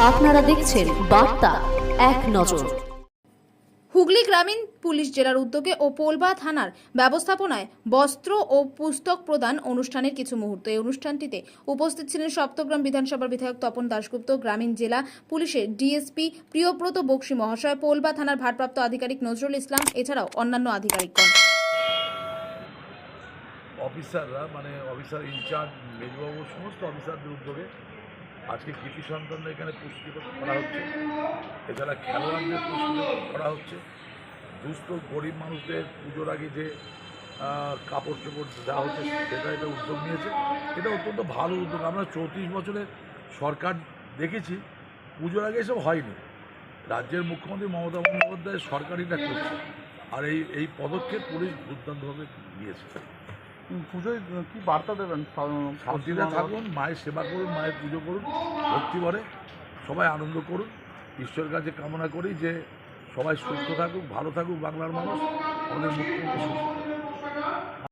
আপনারা দেখছেন বার্তা এক নজর। হুগলি গ্রামীণ পুলিশ জেলার উদ্যোগে ও পোলবা থানার ব্যবস্থাপনায় বস্ত্র ও পুস্তক প্রদান অনুষ্ঠানের কিছু মুহূর্ত। এই অনুষ্ঠানটিতে উপস্থিত ছিলেন সপ্তগ্রাম বিধানসভার বিধায়ক তপন দাশগুপ্ত, গ্রামীণ জেলা পুলিশের ডিএসপি প্রিয়ব্রত বক্সী মহাশয়, পোলবা থানার ভারপ্রাপ্ত আধিকারিক নজরুল ইসলাম, এছাড়াও অন্যান্য আধিকারিকগণ। অফিসাররা অফিসার ইনচার্জ মেজবাবু সমস্ত অফিসারদের উদ্যোগে আজকে কৃতি সন্তানদের এখানে পুরস্কৃত করা হচ্ছে। এছাড়া খেলোয়াড়দের পুরস্কৃত করা হচ্ছে। দুস্থ গরিব মানুষদের পুজোর আগে যে কাপড় চোপড় দেওয়া হচ্ছে সেটা এটা উদ্যোগ নিয়েছে। এটা অত্যন্ত ভালো উদ্যোগ। আমরা 34 বছরের সরকার দেখেছি পুজোর আগে এসব হয়নি। রাজ্যের মুখ্যমন্ত্রী মমতা বন্দ্যোপাধ্যায় সরকার এটা করছে, আর এই পদক্ষেপ পুলিশ দুর্দান্তভাবে নিয়েছে। পুজোয় কি বার্তা দেবেন? শান্তিতে থাকুন, মায়ের সেবা করুন, মায়ের পুজো করুন, ভক্তি ভরে সবাই আনন্দ করুন। ঈশ্বরের কাছে কামনা করি যে সবাই সুস্থ থাকুক, ভালো থাকুক বাংলার মানুষ, আমাদের মুখ্যমন্ত্রী সুস্থ থাকুক।